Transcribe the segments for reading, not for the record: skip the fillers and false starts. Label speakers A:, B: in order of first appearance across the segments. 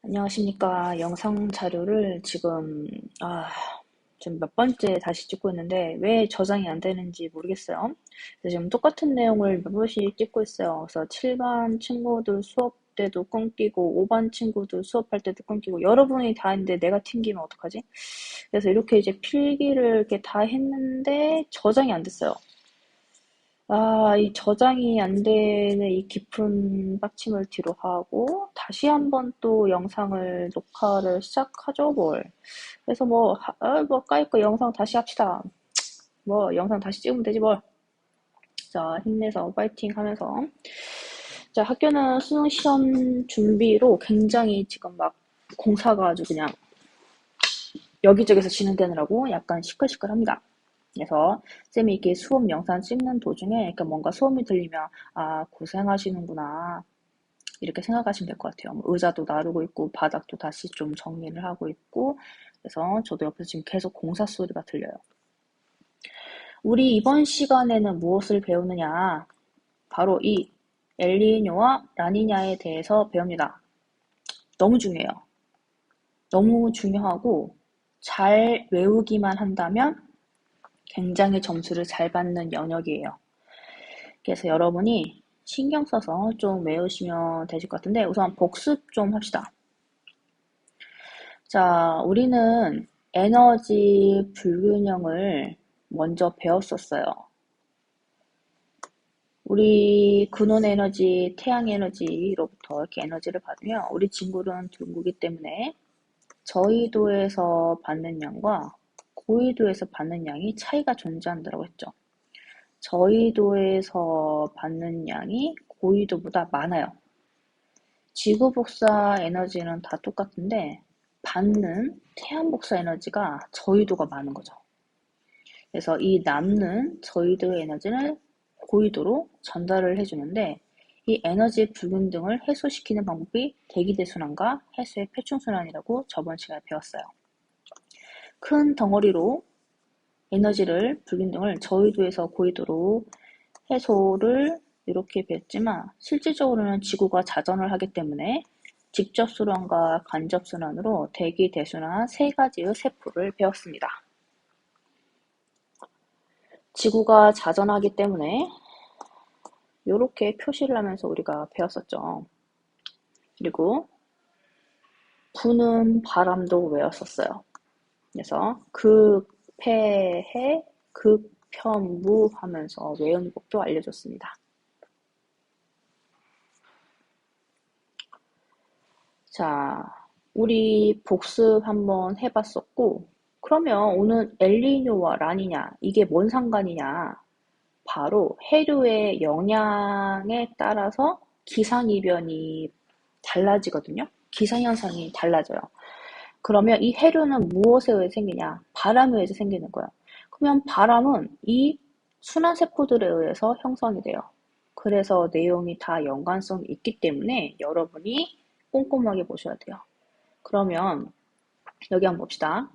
A: 안녕하십니까. 영상 자료를 지금 몇 번째 다시 찍고 있는데 왜 저장이 안 되는지 모르겠어요. 그래서 지금 똑같은 내용을 몇 번씩 찍고 있어요. 그래서 7반 친구들 수업 때도 끊기고 5반 친구들 수업할 때도 끊기고 여러분이 다 했는데 내가 튕기면 어떡하지? 그래서 이렇게 이제 필기를 이렇게 다 했는데 저장이 안 됐어요. 이 저장이 안 되는 이 깊은 빡침을 뒤로 하고, 다시 한번 또 영상을 녹화를 시작하죠, 뭘. 그래서 까이거 영상 다시 합시다. 영상 다시 찍으면 되지, 뭘. 자, 힘내서 파이팅 하면서. 자, 학교는 수능 시험 준비로 굉장히 지금 막 공사가 아주 그냥 여기저기서 진행되느라고 약간 시끌시끌합니다. 그래서 쌤이 이렇게 수업 영상 찍는 도중에 이렇게 뭔가 소음이 들리면 고생하시는구나 이렇게 생각하시면 될 것 같아요. 의자도 나르고 있고 바닥도 다시 좀 정리를 하고 있고 그래서 저도 옆에서 지금 계속 공사 소리가 들려요. 우리 이번 시간에는 무엇을 배우느냐? 바로 이 엘니뇨와 라니냐에 대해서 배웁니다. 너무 중요해요. 너무 중요하고 잘 외우기만 한다면 굉장히 점수를 잘 받는 영역이에요. 그래서 여러분이 신경 써서 좀 외우시면 되실 것 같은데 우선 복습 좀 합시다. 자, 우리는 에너지 불균형을 먼저 배웠었어요. 우리 근원 에너지, 태양 에너지로부터 이렇게 에너지를 받으면 우리 진구는 둥그기 때문에 저위도에서 받는 양과 고위도에서 받는 양이 차이가 존재한다고 했죠. 저위도에서 받는 양이 고위도보다 많아요. 지구 복사 에너지는 다 똑같은데 받는 태양 복사 에너지가 저위도가 많은 거죠. 그래서 이 남는 저위도의 에너지를 고위도로 전달을 해주는데 이 에너지 불균등을 해소시키는 방법이 대기대순환과 해수의 표충순환이라고 저번 시간에 배웠어요. 큰 덩어리로 에너지를 불균등을 저위도에서 고위도로 해소를 이렇게 배웠지만 실질적으로는 지구가 자전을 하기 때문에 직접순환과 간접순환으로 대기, 대순환 세 가지의 세포를 배웠습니다. 지구가 자전하기 때문에 이렇게 표시를 하면서 우리가 배웠었죠. 그리고 부는 바람도 외웠었어요. 그래서 극패해, 극편무 하면서 외우는 법도 알려줬습니다. 자, 우리 복습 한번 해봤었고 그러면 오늘 엘니뇨와 라니냐 이게 뭔 상관이냐? 바로 해류의 영향에 따라서 기상이변이 달라지거든요. 기상현상이 달라져요. 그러면 이 해류는 무엇에 의해 생기냐? 바람에 의해서 생기는 거예요. 그러면 바람은 이 순환세포들에 의해서 형성이 돼요. 그래서 내용이 다 연관성이 있기 때문에 여러분이 꼼꼼하게 보셔야 돼요. 그러면 여기 한번 봅시다.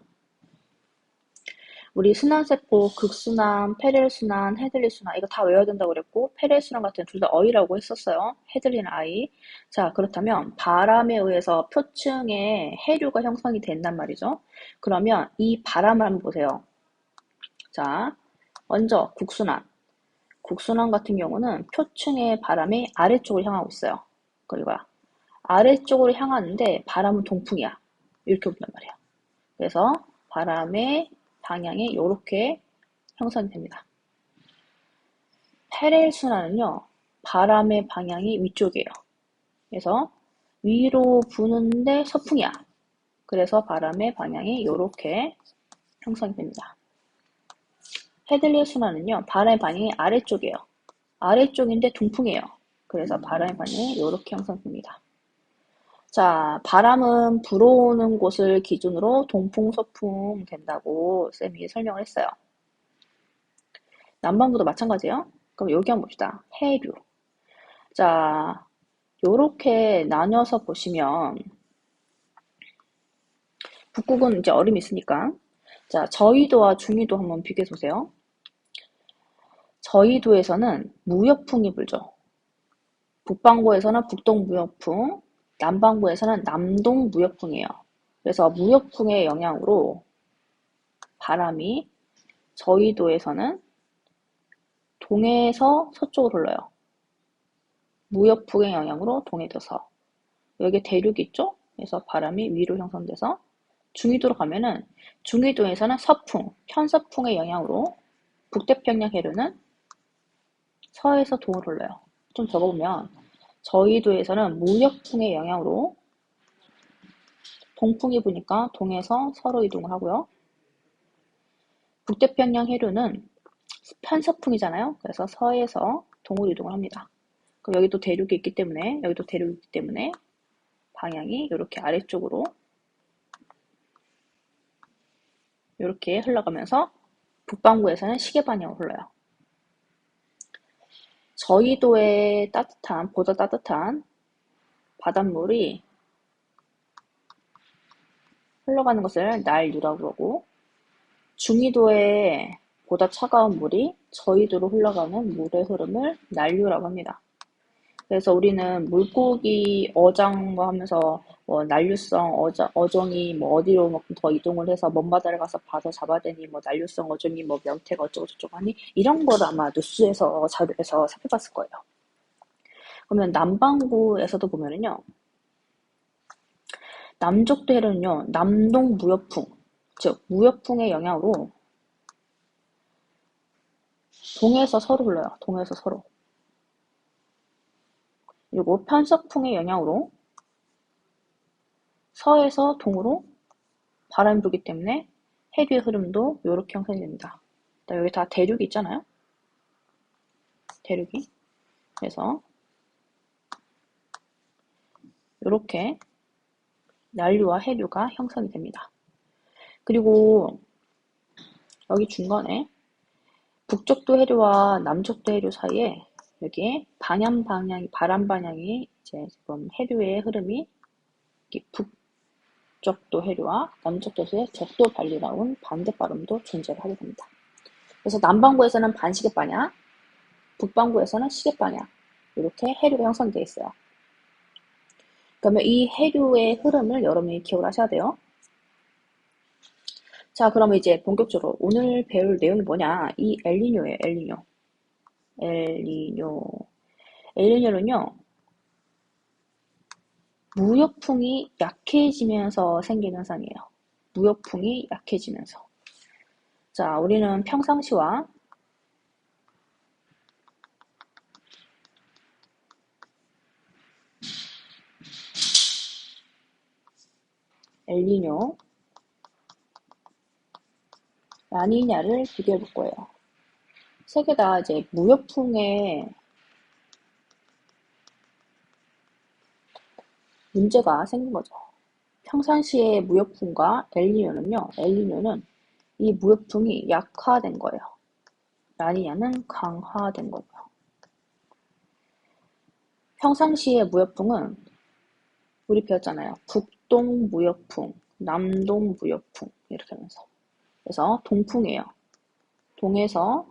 A: 우리 순환세포, 극순환, 페렐순환, 헤들리순환 이거 다 외워야 된다고 그랬고 페렐순환 같은 둘 다 어이라고 했었어요. 헤들리는 아이. 자, 그렇다면 바람에 의해서 표층에 해류가 형성이 된단 말이죠. 그러면 이 바람을 한번 보세요. 자, 먼저 국순환. 국순환 같은 경우는 표층의 바람이 아래쪽을 향하고 있어요. 그리고 아래쪽으로 향하는데 바람은 동풍이야. 이렇게 본단 말이에요. 그래서 바람의 방향이 이렇게 형성이 됩니다. 페렐순환은요, 바람의 방향이 위쪽이에요. 그래서 위로 부는데 서풍이야. 그래서 바람의 방향이 이렇게 형성이 됩니다. 헤들리 순환은요, 바람의 방향이 아래쪽이에요. 아래쪽인데 동풍이에요. 그래서 바람의 방향이 이렇게 형성됩니다. 자, 바람은 불어오는 곳을 기준으로 동풍, 서풍 된다고 쌤이 설명을 했어요. 남반구도 마찬가지예요. 그럼 여기 한번 봅시다. 해류. 자, 요렇게 나뉘어서 보시면 북극은 이제 얼음이 있으니까 자, 저위도와 중위도 한번 비교해 보세요. 저위도에서는 무역풍이 불죠. 북반구에서는 북동무역풍, 남반구에서는 남동 무역풍이에요. 그래서 무역풍의 영향으로 바람이 저희도에서는 동해에서 서쪽으로 흘러요. 무역풍의 영향으로 동해에서. 여기 대륙 있죠? 그래서 바람이 위로 형성돼서 중위도로 가면은 중위도에서는 서풍, 편서풍의 영향으로 북태평양 해류는 서에서 동으로 흘러요. 좀 적어보면 저희도에서는 무역풍의 영향으로 동풍이 부니까 동에서 서로 이동을 하고요. 북태평양 해류는 편서풍이잖아요. 그래서 서에서 동으로 이동을 합니다. 그럼 여기도 대륙이 있기 때문에 여기도 대륙이 있기 때문에 방향이 이렇게 아래쪽으로 이렇게 흘러가면서 북반구에서는 시계 방향으로 흘러요. 저희도의 보다 따뜻한 바닷물이 흘러가는 것을 날류라고 그러고, 중위도의 보다 차가운 물이 저희도로 흘러가는 물의 흐름을 난류라고 합니다. 그래서 우리는 물고기 어장 뭐 하면서 난류성 어종이 뭐 어디로 뭐 더 이동을 해서 먼 바다를 가서 봐서 잡아야 되니 뭐 난류성 어종이 뭐 명태가 어쩌고 저쩌고 하니 이런 거를 아마 뉴스에서 자료에서 살펴봤을 거예요. 그러면 남반구에서도 보면은요. 남쪽도 해는요 남동 무역풍, 즉 무역풍의 영향으로 동에서 서로 흘러요. 동에서 서로. 그리고 편서풍의 영향으로 서에서 동으로 바람이 불기 때문에 해류의 흐름도 이렇게 형성이 됩니다. 여기 다 대륙이 있잖아요. 대륙이. 그래서 이렇게 난류와 해류가 형성이 됩니다. 그리고 여기 중간에 북쪽도 해류와 남쪽도 해류 사이에 여기에 바람 방향이 이제 지금 해류의 흐름이 북쪽도 해류와 남쪽도 해류의 적도 발리 나온 반대 발음도 존재를 하게 됩니다. 그래서 남반구에서는 반시계 방향, 북반구에서는 시계 방향 이렇게 해류가 형성되어 있어요. 그러면 이 해류의 흐름을 여러분이 기억을 하셔야 돼요. 자, 그러면 이제 본격적으로 오늘 배울 내용이 뭐냐? 이 엘니뇨예요, 엘니뇨. 엘니뇨. 엘니뇨는요, 무역풍이 약해지면서 생긴 현상이에요. 무역풍이 약해지면서. 자, 우리는 평상시와 엘니뇨, 라니냐를 비교해 볼 거예요. 세 개 다 이제 무역풍의 문제가 생긴 거죠. 평상시의 무역풍과 엘니뇨는 이 무역풍이 약화된 거예요. 라니냐는 강화된 거고요. 평상시의 무역풍은 우리 배웠잖아요. 북동 무역풍, 남동 무역풍 이렇게 하면서. 그래서 동풍이에요. 동에서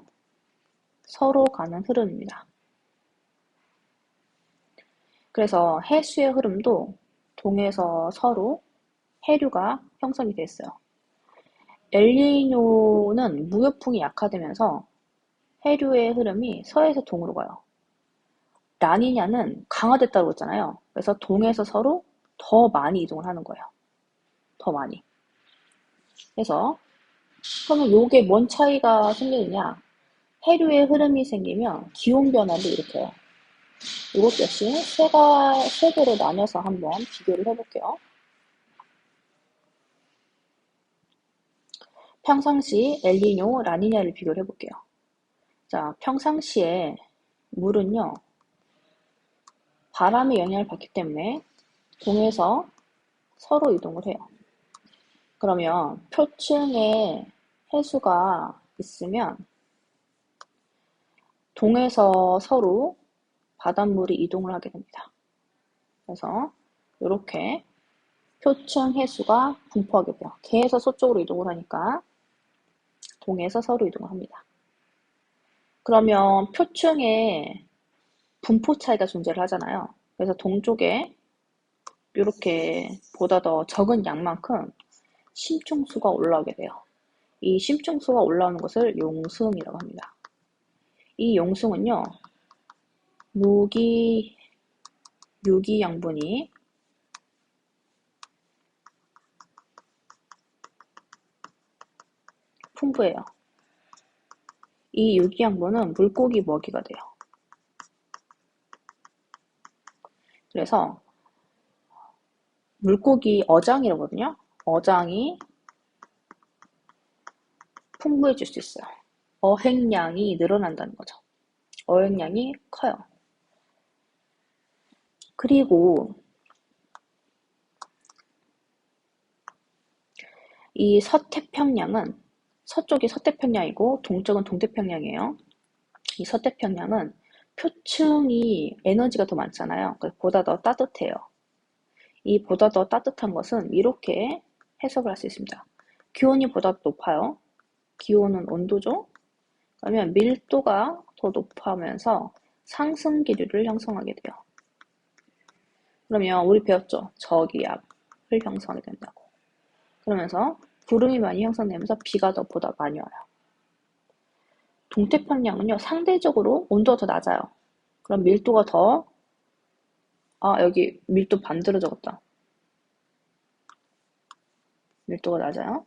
A: 서로 가는 흐름입니다. 그래서 해수의 흐름도 동에서 서로 해류가 형성이 됐어요. 엘니뇨는 무역풍이 약화되면서 해류의 흐름이 서에서 동으로 가요. 라니냐는 강화됐다고 했잖아요. 그래서 동에서 서로 더 많이 이동을 하는 거예요. 더 많이. 그래서 그러면 요게 뭔 차이가 생기느냐? 해류의 흐름이 생기면 기온 변화를 일으켜요. 이것 역시 세 개로 나눠서 한번 비교를 해볼게요. 평상시 엘니뇨, 라니냐를 비교를 해볼게요. 자, 평상시에 물은요, 바람의 영향을 받기 때문에 동에서 서로 이동을 해요. 그러면 표층에 해수가 있으면 동에서 서로 바닷물이 이동을 하게 됩니다. 그래서 이렇게 표층 해수가 분포하게 돼요. 개에서 서쪽으로 이동을 하니까 동에서 서로 이동을 합니다. 그러면 표층에 분포 차이가 존재를 하잖아요. 그래서 동쪽에 이렇게 보다 더 적은 양만큼 심층수가 올라오게 돼요. 이 심층수가 올라오는 것을 용승이라고 합니다. 이 용승은요, 무기, 유기양분이 풍부해요. 이 유기양분은 물고기 먹이가 돼요. 그래서 물고기 어장이라거든요. 어장이 풍부해질 수 있어요. 어획량이 늘어난다는 거죠. 어획량이 커요. 그리고 이 서태평양은 서쪽이 서태평양이고 동쪽은 동태평양이에요. 이 서태평양은 표층이 에너지가 더 많잖아요. 그래서 보다 더 따뜻해요. 이 보다 더 따뜻한 것은 이렇게 해석을 할 수 있습니다. 기온이 보다 높아요. 기온은 온도죠. 그러면 밀도가 더 높아면서 상승 기류를 형성하게 돼요. 그러면 우리 배웠죠? 저기압을 형성하게 된다고. 그러면서 구름이 많이 형성되면서 비가 더 보다 많이 와요. 동태평양은요, 상대적으로 온도가 더 낮아요. 그럼 밀도가 더, 여기 밀도 반대로 적었다. 밀도가 낮아요.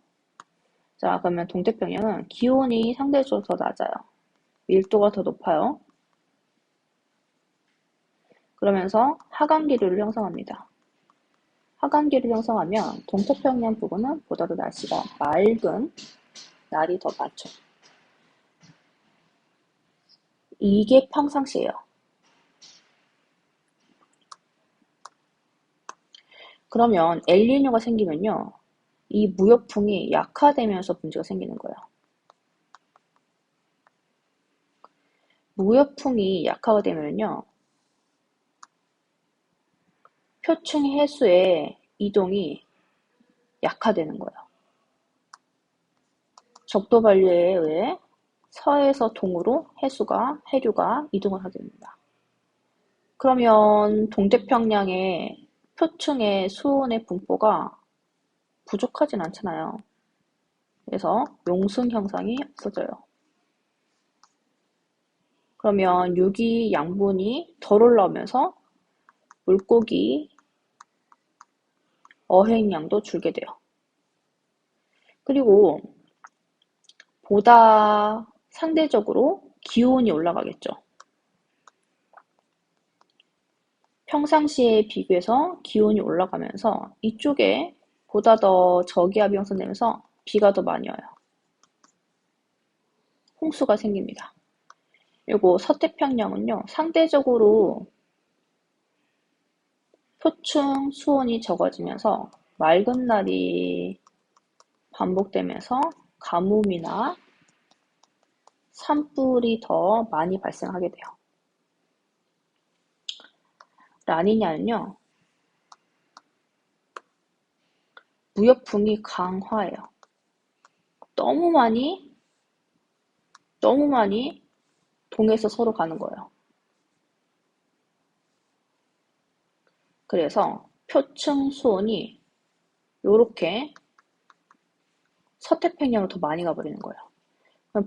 A: 자, 그러면 동태평양은 기온이 상대적으로 더 낮아요. 밀도가 더 높아요. 그러면서 하강기류를 형성합니다. 하강기를 형성하면 동태평양 부근은 보다 더 날씨가 맑은 날이 더 많죠. 이게 평상시예요. 그러면 엘니뇨가 생기면요, 이 무역풍이 약화되면서 문제가 생기는 거예요. 무역풍이 약화가 되면요, 표층 해수의 이동이 약화되는 거예요. 적도 반류에 의해 서에서 동으로 해류가 이동을 하게 됩니다. 그러면 동태평양의 표층의 수온의 분포가 부족하진 않잖아요. 그래서 용승 현상이 없어져요. 그러면 유기 양분이 덜 올라오면서 물고기 어획량도 줄게 돼요. 그리고 보다 상대적으로 기온이 올라가겠죠. 평상시에 비교해서 기온이 올라가면서 이쪽에 보다 더 저기압이 형성되면서 비가 더 많이 와요. 홍수가 생깁니다. 그리고 서태평양은요, 상대적으로 표층 수온이 적어지면서 맑은 날이 반복되면서 가뭄이나 산불이 더 많이 발생하게 돼요. 라니냐는요, 무역풍이 강화해요. 너무 많이 동해서 서로 가는 거예요. 그래서 표층 수온이 요렇게 서태평양으로 더 많이 가버리는 거예요.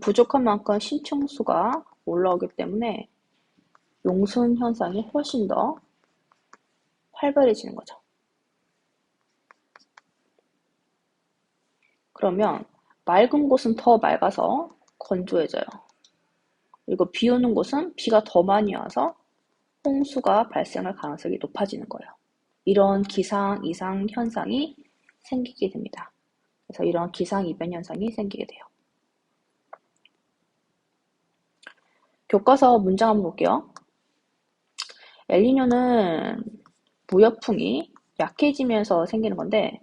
A: 부족한 만큼 심층수가 올라오기 때문에 용순 현상이 훨씬 더 활발해지는 거죠. 그러면 맑은 곳은 더 맑아서 건조해져요. 그리고 비 오는 곳은 비가 더 많이 와서 홍수가 발생할 가능성이 높아지는 거예요. 이런 기상 이상 현상이 생기게 됩니다. 그래서 이런 기상 이변 현상이 생기게 돼요. 교과서 문장 한번 볼게요. 엘니뇨는 무역풍이 약해지면서 생기는 건데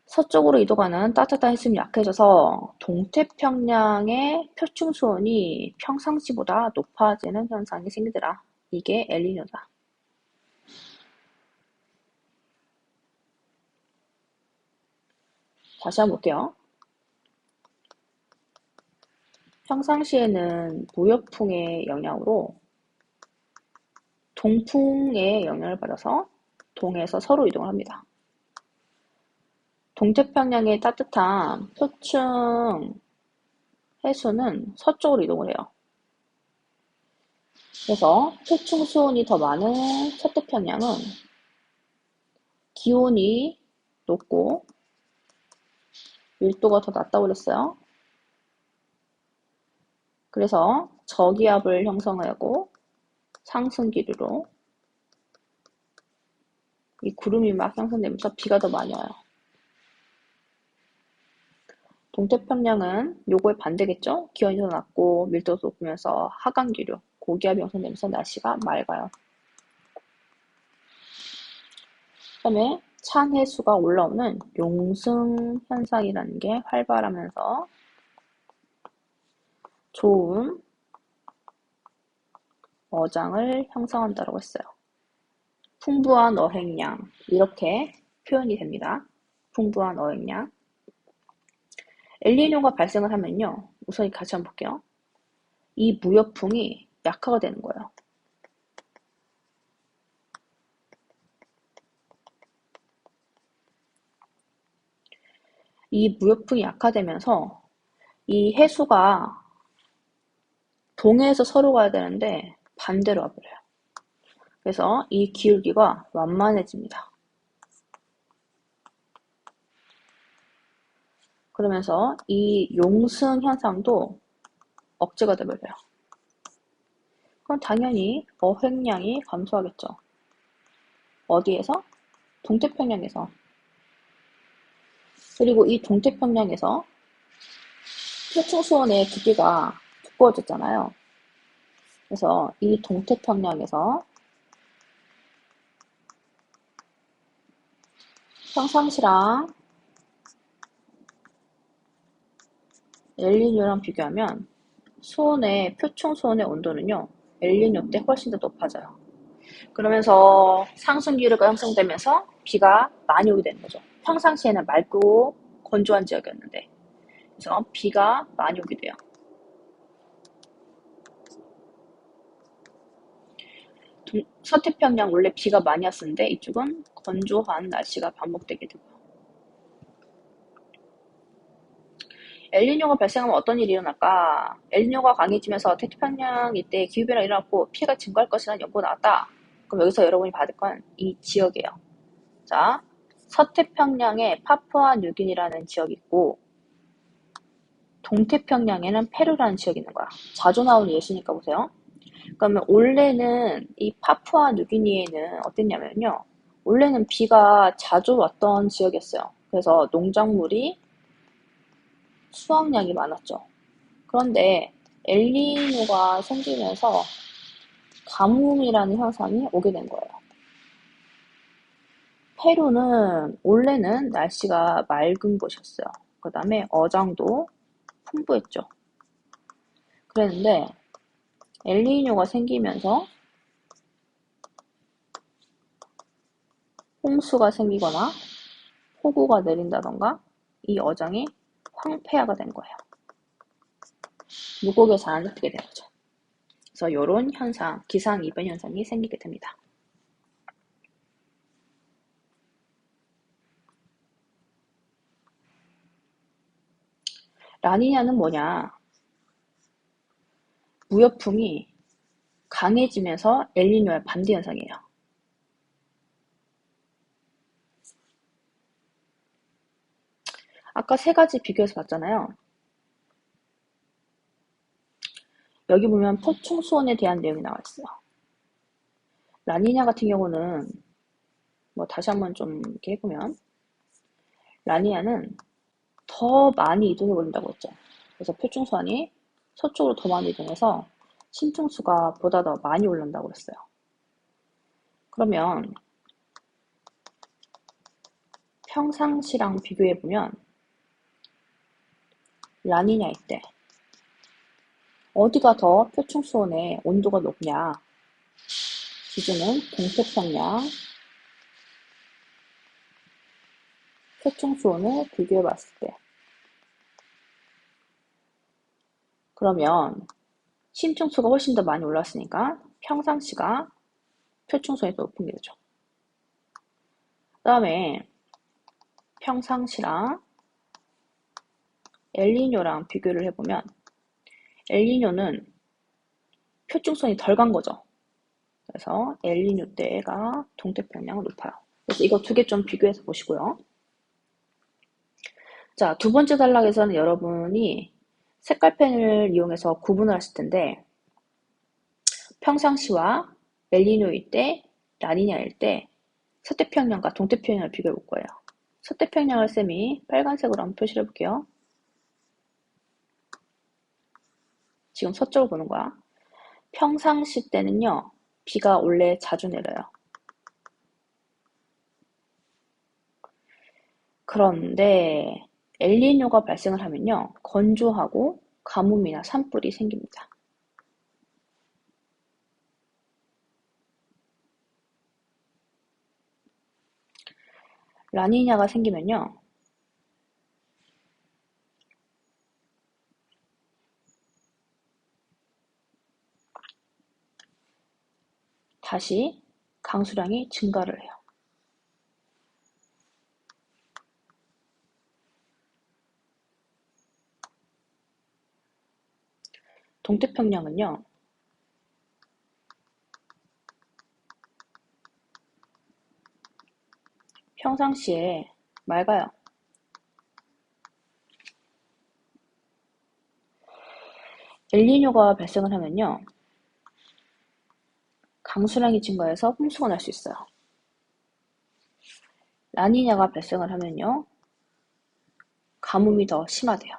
A: 서쪽으로 이동하는 따뜻한 해수면이 약해져서 동태평양의 표층 수온이 평상시보다 높아지는 현상이 생기더라. 이게 엘니뇨다. 다시 한번 볼게요. 평상시에는 무역풍의 영향으로 동풍의 영향을 받아서 동에서 서로 이동을 합니다. 동태평양의 따뜻한 표층 해수는 서쪽으로 이동을 해요. 그래서 표층 수온이 더 많은 서태평양은 기온이 높고 밀도가 더 낮다고 그랬어요. 그래서 저기압을 형성하고 상승기류로 이 구름이 막 형성되면서 비가 더 많이 와요. 동태평양은 요거의 반대겠죠? 기온이 더 낮고 밀도도 높으면서 하강기류, 고기압이 형성되면서 날씨가 맑아요. 그다음에 찬 해수가 올라오는 용승 현상이라는 게 활발하면서 좋은 어장을 형성한다고 했어요. 풍부한 어획량 이렇게 표현이 됩니다. 풍부한 어획량. 엘니뇨가 발생을 하면요. 우선 같이 한번 볼게요. 이 무역풍이 약화가 되는 거예요. 이 무역풍이 약화되면서 이 해수가 동해에서 서로 가야 되는데 반대로 와버려요. 그래서 이 기울기가 완만해집니다. 그러면서 이 용승 현상도 억제가 되버려요. 그럼 당연히 어획량이 감소하겠죠. 어디에서? 동태평양에서. 그리고 이 동태평양에서 표층수온의 두께가 두꺼워졌잖아요. 그래서 이 동태평양에서 평상시랑 엘니뇨랑 비교하면 표층 수온의 온도는요, 엘니뇨 때 훨씬 더 높아져요. 그러면서 상승기류가 형성되면서 비가 많이 오게 되는 거죠. 평상시에는 맑고 건조한 지역이었는데, 그래서 비가 많이 오게 돼요. 서태평양 원래 비가 많이 왔었는데 이쪽은 건조한 날씨가 반복되게 되고요. 엘니뇨가 발생하면 어떤 일이 일어날까? 엘니뇨가 강해지면서 태평양 이때 기후변화가 일어났고 피해가 증가할 것이라는 연구가 나왔다. 그럼 여기서 여러분이 받을 건 이 지역이에요. 자, 서태평양에 파푸아 뉴기니라는 지역이 있고 동태평양에는 페루라는 지역이 있는 거야. 자주 나오는 예시니까 보세요. 그러면 원래는 이 파푸아 뉴기니에는 어땠냐면요. 원래는 비가 자주 왔던 지역이었어요. 그래서 농작물이 수확량이 많았죠. 그런데 엘니뇨가 생기면서 가뭄이라는 현상이 오게 된 거예요. 페루는 원래는 날씨가 맑은 곳이었어요. 그 다음에 어장도 풍부했죠. 그랬는데 엘니뇨가 생기면서 홍수가 생기거나 폭우가 내린다던가 이 어장이 황폐화가 된 거예요. 물고기가 잘 안 잡히게 된 거죠. 그래서 이런 현상, 기상이변 현상이 생기게 됩니다. 라니냐는 뭐냐? 무역풍이 강해지면서 엘니뇨의 반대 현상이에요. 아까 세 가지 비교해서 봤잖아요. 여기 보면 폭풍 수온에 대한 내용이 나와 있어요. 라니냐 같은 경우는 뭐 다시 한번 좀 이렇게 해보면 라니냐는 더 많이 이동해 버린다고 했죠. 그래서 표충수온이 서쪽으로 더 많이 이동해서 신층수가 보다 더 많이 오른다고 했어요. 그러면 평상시랑 비교해보면 라니냐일 때 어디가 더 표충수온의 온도가 높냐? 기준은 동태평양 표충수온을 비교해봤을 때 그러면 심층수가 훨씬 더 많이 올랐으니까 평상시가 표충수온이 더 높은 게 되죠. 다음에 평상시랑 엘니뇨랑 비교를 해보면 엘니뇨는 표충성이 덜 간 거죠. 그래서 엘니뇨 때가 동태평양은 높아요. 그래서 이거 두 개 좀 비교해서 보시고요. 자, 두 번째 단락에서는 여러분이 색깔펜을 이용해서 구분을 하실 텐데 평상시와 엘니뇨일 때, 라니냐일 때 서태평양과 동태평양을 비교해 볼 거예요. 서태평양을 쌤이 빨간색으로 한번 표시를 해볼게요. 지금 서쪽을 보는 거야. 평상시 때는요, 비가 원래 자주 내려요. 그런데 엘니뇨가 발생을 하면요, 건조하고 가뭄이나 산불이 생깁니다. 라니냐가 생기면요, 다시 강수량이 증가를 해요. 동태평양은요, 평상시에 맑아요. 엘니뇨가 발생을 하면요, 강수량이 증가해서 홍수가 날 수 있어요. 라니냐가 발생을 하면요, 가뭄이 더 심하대요.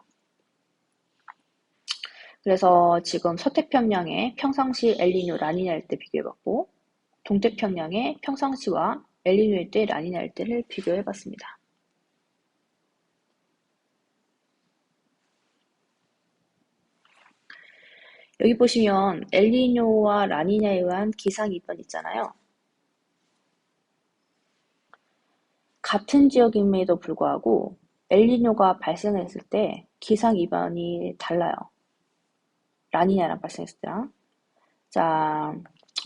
A: 그래서 지금 서태평양의 평상시 엘니뇨 라니냐일 때 비교해봤고 동태평양의 평상시와 엘니뇨일 때 라니냐일 때를 비교해봤습니다. 여기 보시면 엘니뇨와 라니냐에 의한 기상이변 있잖아요. 같은 지역임에도 불구하고 엘니뇨가 발생했을 때 기상이변이 달라요. 라니냐랑 발생했을 때랑. 자,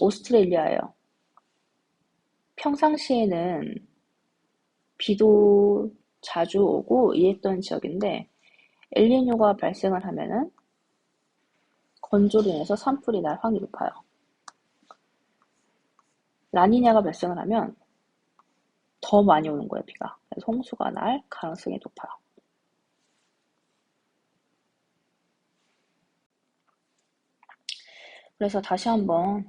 A: 오스트레일리아예요. 평상시에는 비도 자주 오고 이랬던 지역인데 엘니뇨가 발생을 하면은 건조로 인해서 산불이 날 확률이 높아요. 라니냐가 발생을 하면 더 많이 오는 거예요, 비가. 그래서 홍수가 날 가능성이 높아요. 그래서 다시 한번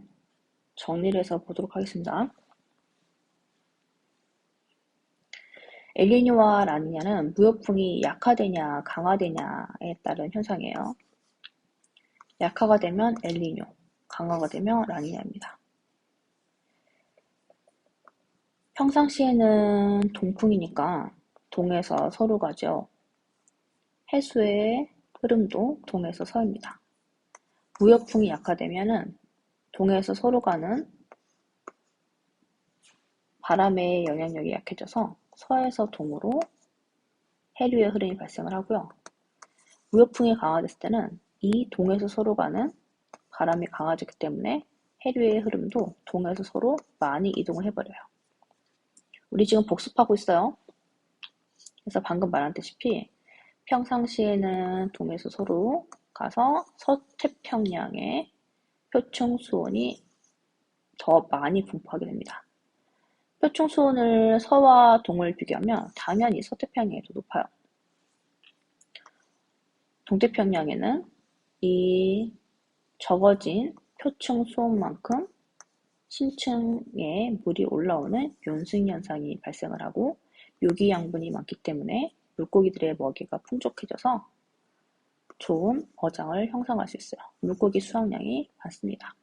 A: 정리를 해서 보도록 하겠습니다. 엘니뇨와 라니냐는 무역풍이 약화되냐 강화되냐에 따른 현상이에요. 약화가 되면 엘니뇨, 강화가 되면 라니냐입니다. 평상시에는 동풍이니까 동에서 서로 가죠. 해수의 흐름도 동에서 서입니다. 무역풍이 약화되면은 동에서 서로 가는 바람의 영향력이 약해져서 서에서 동으로 해류의 흐름이 발생을 하고요. 무역풍이 강화됐을 때는 이 동에서 서로 가는 바람이 강해졌기 때문에 해류의 흐름도 동에서 서로 많이 이동을 해버려요. 우리 지금 복습하고 있어요. 그래서 방금 말한다시피 평상시에는 동에서 서로 가서 서태평양에 표층 수온이 더 많이 분포하게 됩니다. 표층 수온을 서와 동을 비교하면 당연히 서태평양이 더 높아요. 동태평양에는 이 적어진 표층 수온만큼 신층에 물이 올라오는 연승 현상이 발생을 하고 유기 양분이 많기 때문에 물고기들의 먹이가 풍족해져서 좋은 어장을 형성할 수 있어요. 물고기 수확량이 많습니다.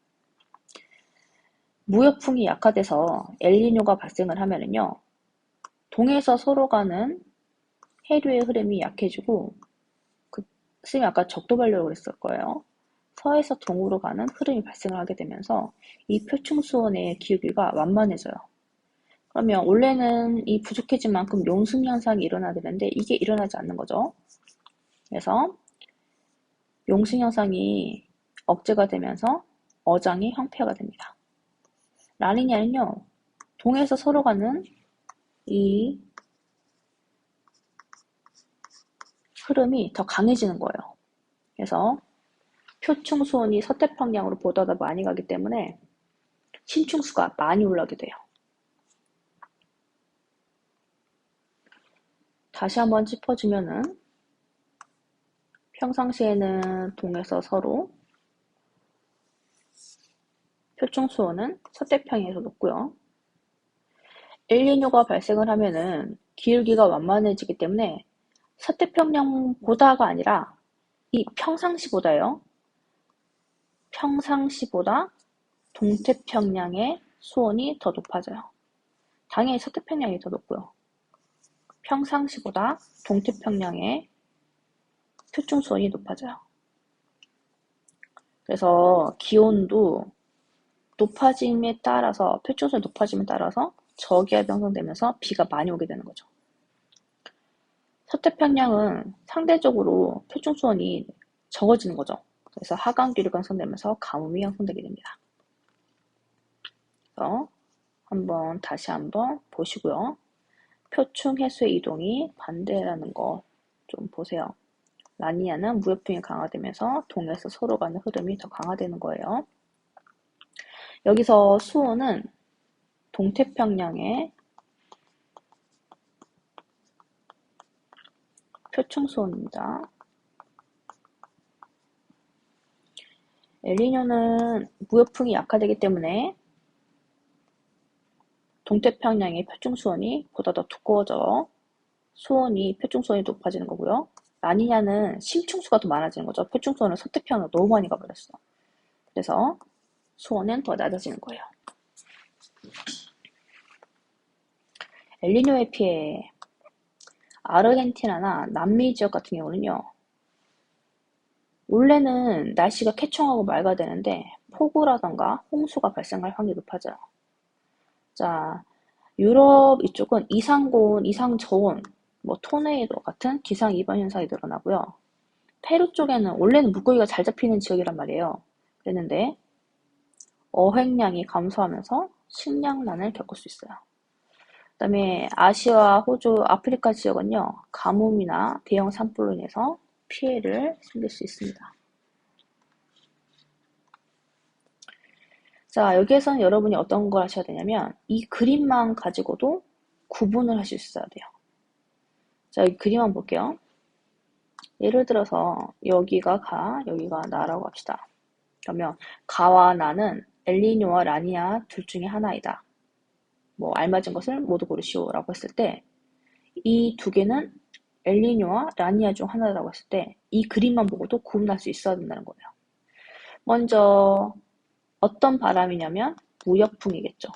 A: 무역풍이 약화돼서 엘니뇨가 발생을 하면은요, 동에서 서로 가는 해류의 흐름이 약해지고, 선생님이 아까 적도발류라고 그랬을 거예요. 서에서 동으로 가는 흐름이 발생을 하게 되면서 이 표층수온의 기울기가 완만해져요. 그러면 원래는 이 부족해진 만큼 용승 현상이 일어나야 되는데 이게 일어나지 않는 거죠. 그래서 용승 현상이 억제가 되면서 어장이 형폐화가 됩니다. 라니냐는요, 동에서 서로 가는 이 흐름이 더 강해지는 거예요. 그래서 표층 수온이 서태평양으로 보다 더 많이 가기 때문에 심층수가 많이 올라오게 돼요. 다시 한번 짚어주면은 평상시에는 동에서 서로 표층 수온은 서태평양에서 높고요. 엘니뇨가 발생을 하면은 기울기가 완만해지기 때문에 서태평양보다가 아니라 이 평상시보다요. 평상시보다 동태평양의 수온이 더 높아져요. 당연히 서태평양이 더 높고요. 평상시보다 동태평양의 표층 수온이 높아져요. 그래서 기온도 높아짐에 따라서 표층 수온이 높아짐에 따라서 저기압이 형성되면서 비가 많이 오게 되는 거죠. 서태평양은 상대적으로 표층 수온이 적어지는 거죠. 그래서 하강기류가 형성되면서 가뭄이 형성되게 됩니다. 그래서 다시 한번 보시고요. 표층 해수의 이동이 반대라는 거 좀 보세요. 라니냐는 무역풍이 강화되면서 동에서 서로 가는 흐름이 더 강화되는 거예요. 여기서 수온은 동태평양의 표층 수온입니다. 엘니뇨는 무역풍이 약화되기 때문에 동태평양의 표층 수온이 보다 더 두꺼워져 수온이 표층 수온이 높아지는 거고요. 라니냐는 심층수가 더 많아지는 거죠. 표층 수온은 서태평양으로 너무 많이 가버렸어. 그래서 수온은 더 낮아지는 거예요. 엘니뇨의 피해. 아르헨티나나 남미 지역 같은 경우는요. 원래는 날씨가 쾌청하고 맑아야 되는데 폭우라던가 홍수가 발생할 확률이 높아져요. 자, 유럽 이쪽은 이상고온, 이상저온, 토네이도 같은 기상 이번 현상이 늘어나고요. 페루 쪽에는 원래는 물고기가 잘 잡히는 지역이란 말이에요. 그랬는데 어획량이 감소하면서 식량난을 겪을 수 있어요. 그다음에 아시아와 호주, 아프리카 지역은요. 가뭄이나 대형 산불로 인해서 피해를 생길 수 있습니다. 자, 여기에서는 여러분이 어떤 걸 하셔야 되냐면 이 그림만 가지고도 구분을 하실 수 있어야 돼요. 자, 이 그림 한번 볼게요. 예를 들어서 여기가 가, 여기가 나라고 합시다. 그러면 가와 나는 엘니뇨와 라니냐 둘 중에 하나이다. 알맞은 것을 모두 고르시오라고 했을 때 이 두 개는 엘니뇨와 라니냐 중 하나라고 했을 때 이 그림만 보고도 구분할 수 있어야 된다는 거예요. 먼저 어떤 바람이냐면 무역풍이겠죠.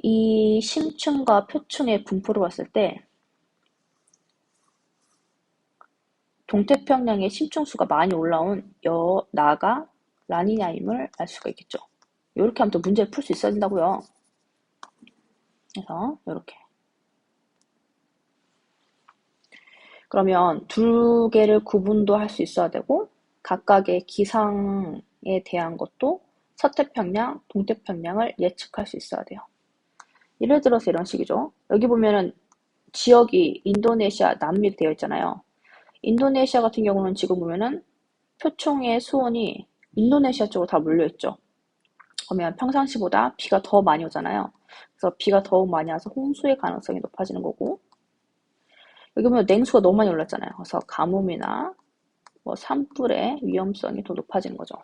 A: 이 심층과 표층의 분포를 봤을 때 동태평양의 심층수가 많이 올라온 나가 라니냐임을 알 수가 있겠죠. 이렇게 하면 또 문제를 풀 수 있어야 된다고요. 그래서 이렇게. 그러면 두 개를 구분도 할 수 있어야 되고 각각의 기상에 대한 것도 서태평양, 동태평양을 예측할 수 있어야 돼요. 예를 들어서 이런 식이죠. 여기 보면은 지역이 인도네시아, 남미 되어 있잖아요. 인도네시아 같은 경우는 지금 보면은 표층의 수온이 인도네시아 쪽으로 다 몰려있죠. 그러면 평상시보다 비가 더 많이 오잖아요. 그래서 비가 더욱 많이 와서 홍수의 가능성이 높아지는 거고, 여기 보면 냉수가 너무 많이 올랐잖아요. 그래서 가뭄이나 산불의 위험성이 더 높아지는 거죠.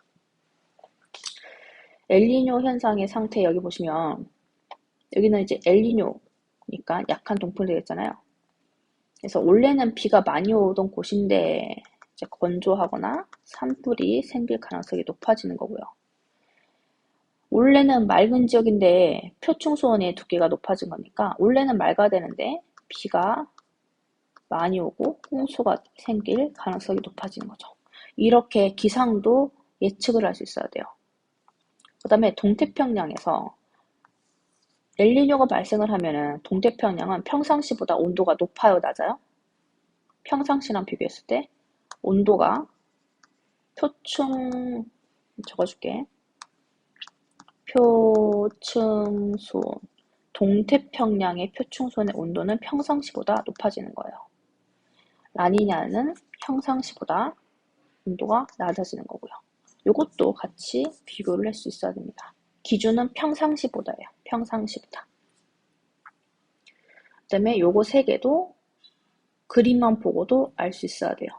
A: 엘니뇨 현상의 상태 여기 보시면 여기는 이제 엘니뇨니까 약한 동풍이 되겠잖아요. 그래서 원래는 비가 많이 오던 곳인데 이제 건조하거나 산불이 생길 가능성이 높아지는 거고요. 원래는 맑은 지역인데 표층 수온의 두께가 높아진 거니까 원래는 맑아야 되는데 비가 많이 오고 홍수가 생길 가능성이 높아지는 거죠. 이렇게 기상도 예측을 할 수 있어야 돼요. 그 다음에 동태평양에서 엘니뇨가 발생을 하면은 동태평양은 평상시보다 온도가 높아요, 낮아요? 평상시랑 비교했을 때 온도가 표층 적어줄게. 표층 수온. 동태평양의 표층 수온의 온도는 평상시보다 높아지는 거예요. 라니냐는 평상시보다 온도가 낮아지는 거고요. 이것도 같이 비교를 할 수 있어야 됩니다. 기준은 평상시보다예요. 평상시보다. 그 다음에 요거 세 개도 그림만 보고도 알 수 있어야 돼요.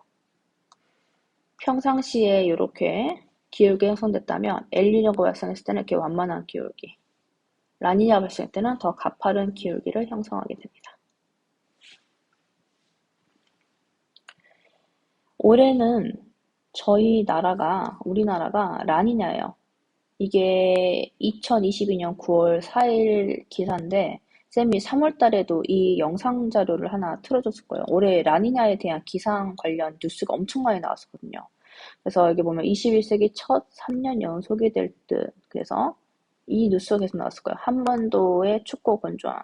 A: 평상시에 이렇게 기울기 형성됐다면 엘니뇨가 발생했을 때는 이렇게 완만한 기울기, 라니냐가 발생할 때는 더 가파른 기울기를 형성하게 됩니다. 올해는 우리나라가 라니냐예요. 이게 2022년 9월 4일 기사인데 쌤이 3월 달에도 이 영상 자료를 하나 틀어줬을 거예요. 올해 라니냐에 대한 기상 관련 뉴스가 엄청 많이 나왔었거든요. 그래서 여기 보면 21세기 첫 3년 연속이 될 듯. 그래서 이 뉴스가 계속 나왔을 거예요. 한반도의 춥고 건조함.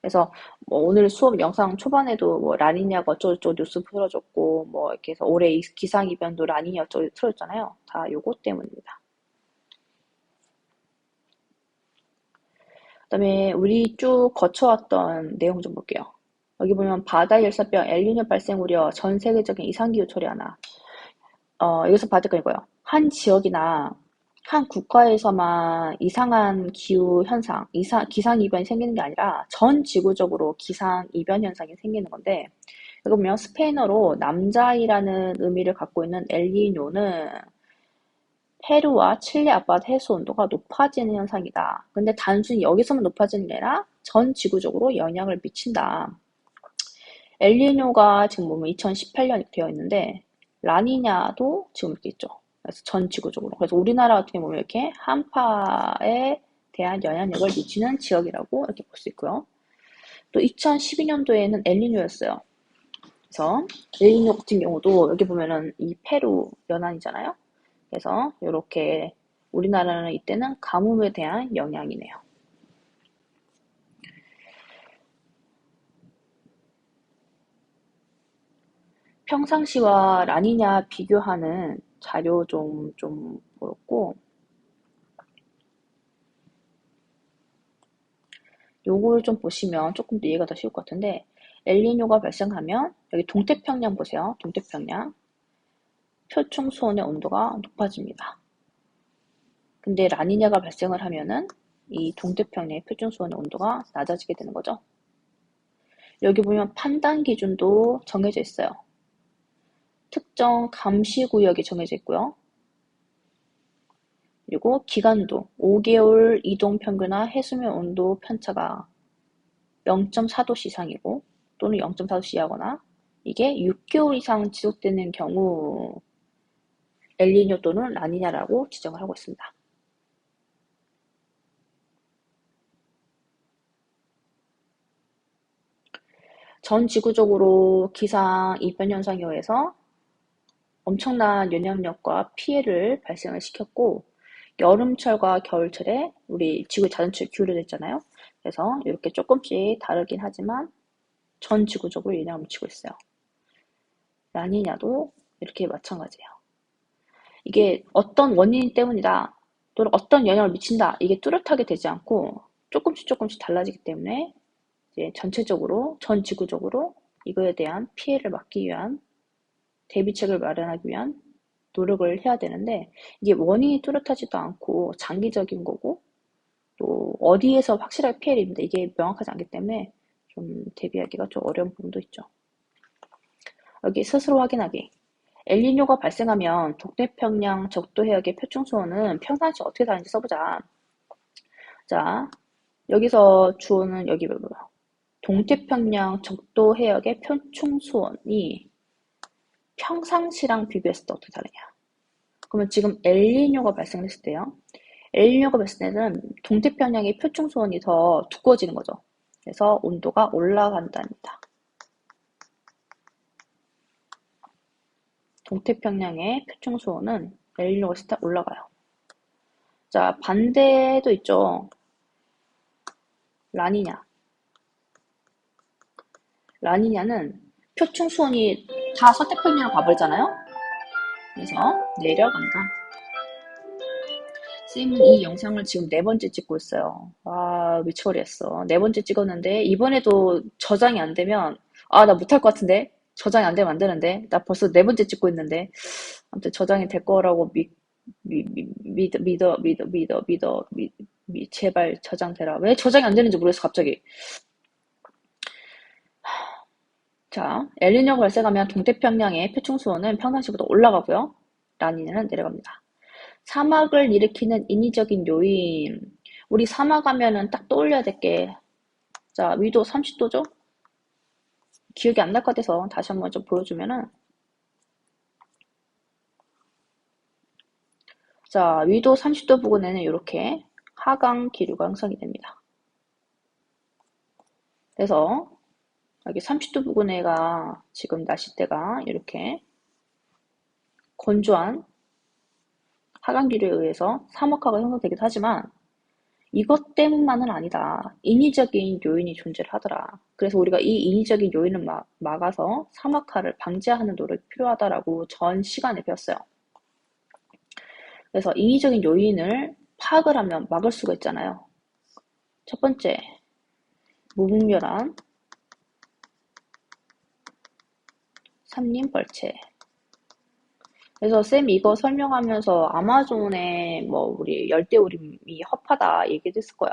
A: 그래서 뭐 오늘 수업 영상 초반에도 뭐 라니냐가 어쩌고저쩌고 뉴스 틀어줬고 뭐 이렇게 해서 올해 기상 이변도 라니냐 어쩌고 틀어줬잖아요. 다 요거 때문입니다. 그다음에 우리 쭉 거쳐왔던 내용 좀 볼게요. 여기 보면 바다 열사병 엘니뇨 발생 우려 전 세계적인 이상기후 초래하나. 여기서 받을 거 이거예요. 한 지역이나 한 국가에서만 이상한 기후 현상, 기상 이변이 생기는 게 아니라 전 지구적으로 기상 이변 현상이 생기는 건데, 여기 보면 스페인어로 남자이라는 의미를 갖고 있는 엘니뇨는 페루와 칠레 앞바다 해수 온도가 높아지는 현상이다. 근데 단순히 여기서만 높아지는 게 아니라 전 지구적으로 영향을 미친다. 엘니뇨가 지금 보면 2018년 되어 있는데 라니냐도 지금 이렇게 있죠. 그래서 전 지구적으로. 그래서 우리나라 같은 경우 보면 이렇게 한파에 대한 영향력을 미치는 지역이라고 이렇게 볼 수 있고요. 또 2012년도에는 엘니뇨였어요. 그래서 엘니뇨 같은 경우도 여기 보면은 이 페루 연안이잖아요. 그래서 이렇게 우리나라는 이때는 가뭄에 대한 영향이네요. 평상시와 라니냐 비교하는 자료 좀 보였고, 요걸 좀 보시면 조금 더 이해가 더 쉬울 것 같은데, 엘니뇨가 발생하면 여기 동태평양 보세요. 동태평양. 표층 수온의 온도가 높아집니다. 근데 라니냐가 발생을 하면은 이 동태평양의 표층 수온의 온도가 낮아지게 되는 거죠. 여기 보면 판단 기준도 정해져 있어요. 특정 감시구역이 정해져 있고요. 그리고 기간도 5개월 이동 평균화 해수면 온도 편차가 0.4도씨 이상이고 또는 0.4도씨 이하거나 이게 6개월 이상 지속되는 경우 엘니뇨 또는 라니냐라고 지정을 하고 있습니다. 전 지구적으로 기상 이변 현상에 의해서 엄청난 영향력과 피해를 발생을 시켰고 여름철과 겨울철에 우리 지구의 자전축이 기울어져 있잖아요. 그래서 이렇게 조금씩 다르긴 하지만 전 지구적으로 영향을 미치고 있어요. 라니냐도 이렇게 마찬가지예요. 이게 어떤 원인 때문이다 또는 어떤 영향을 미친다 이게 뚜렷하게 되지 않고 조금씩 달라지기 때문에 이제 전체적으로 전 지구적으로 이거에 대한 피해를 막기 위한 대비책을 마련하기 위한 노력을 해야 되는데 이게 원인이 뚜렷하지도 않고 장기적인 거고 또 어디에서 확실하게 피해를 입는다 이게 명확하지 않기 때문에 좀 대비하기가 좀 어려운 부분도 있죠. 여기 스스로 확인하기. 엘니뇨가 발생하면 동태평양 적도 해역의 표층 수온은 평상시 어떻게 다른지 써보자. 자, 여기서 주어는 여기 뭐야? 동태평양 적도 해역의 표층 수온이 평상시랑 비교했을 때 어떻게 다르냐. 그러면 지금 엘니뇨가 발생했을 때요. 엘니뇨가 발생할 때는 동태평양의 표층 수온이 더 두꺼워지는 거죠. 그래서 온도가 올라간답니다. 동태평양의 표층 수온은 엘니뇨가 있을 때 올라가요. 자, 반대도 있죠. 라니냐. 라니냐는 표층 수온이 다 서태평양으로 가버리잖아요. 그래서 내려간다. 쌤은 이 영상을 지금 네 번째 찍고 있어요. 아, 미쳐버리겠어. 네 번째 찍었는데, 이번에도 저장이 안 되면, 아, 나 못할 것 같은데? 저장이 안 되면 안 되는데? 나 벌써 네 번째 찍고 있는데. 아무튼 저장이 될 거라고 제발 저장되라. 왜 저장이 안 되는지 모르겠어, 갑자기. 자, 엘니뇨가 발생하면 동태평양의 표층수온은 평상시보다 올라가고요. 라니냐는 내려갑니다. 사막을 일으키는 인위적인 요인. 우리 사막 하면은 딱 떠올려야 될 게, 자, 위도 30도죠? 기억이 안 날 것 같아서 다시 한번 좀 보여주면은, 자, 위도 30도 부근에는 이렇게 하강 기류가 형성이 됩니다. 그래서 여기 30도 부근에가 지금 날씨대가 이렇게 건조한 하강 기류에 의해서 사막화가 형성되기도 하지만 이것 때문만은 아니다. 인위적인 요인이 존재를 하더라. 그래서 우리가 이 인위적인 요인을 막아서 사막화를 방지하는 노력이 필요하다라고 전 시간에 배웠어요. 그래서 인위적인 요인을 파악을 하면 막을 수가 있잖아요. 첫 번째, 무분별한 산림벌채. 그래서 쌤이 이거 설명하면서 아마존에 뭐 우리 열대우림이 허파다 얘기했을 거야.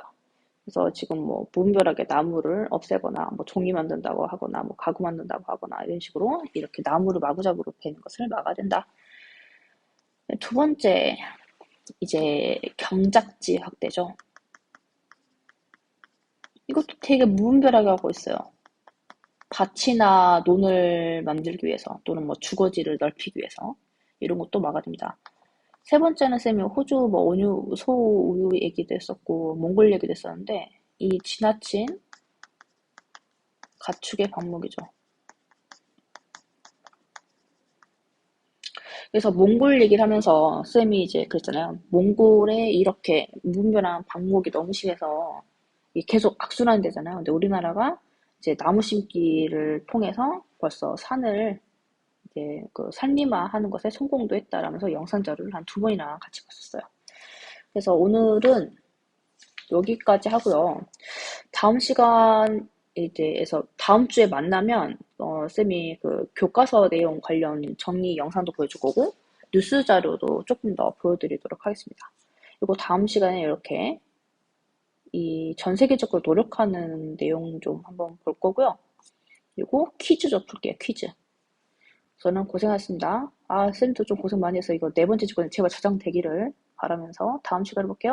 A: 그래서 지금 뭐 무분별하게 나무를 없애거나 뭐 종이 만든다고 하거나 뭐 가구 만든다고 하거나 이런 식으로 이렇게 나무를 마구잡이로 베는 것을 막아야 된다. 두 번째, 이제 경작지 확대죠. 이것도 되게 무분별하게 하고 있어요. 밭이나 논을 만들기 위해서 또는 뭐 주거지를 넓히기 위해서 이런 것도 막아야 됩니다. 세 번째는 쌤이 호주 뭐 온유 소우유 얘기도 했었고 몽골 얘기도 했었는데 이 지나친 가축의 방목이죠. 그래서 몽골 얘기를 하면서 쌤이 이제 그랬잖아요. 몽골에 이렇게 무분별한 방목이 너무 심해서 이게 계속 악순환이 되잖아요. 근데 우리나라가 이제 나무 심기를 통해서 벌써 산을 이제 그 산림화 하는 것에 성공도 했다라면서 영상 자료를 한 두 번이나 같이 봤었어요. 그래서 오늘은 여기까지 하고요. 다음 시간 이제에서 다음 주에 만나면 쌤이 그 교과서 내용 관련 정리 영상도 보여줄 거고 뉴스 자료도 조금 더 보여드리도록 하겠습니다. 그리고 다음 시간에 이렇게 이 전 세계적으로 노력하는 내용 좀 한번 볼 거고요. 그리고 퀴즈 좀 풀게요. 퀴즈. 저는 고생하셨습니다. 아, 쌤도 좀 고생 많이 해서 이거 네 번째 주간에 제발 저장되기를 바라면서 다음 시간에 볼게요.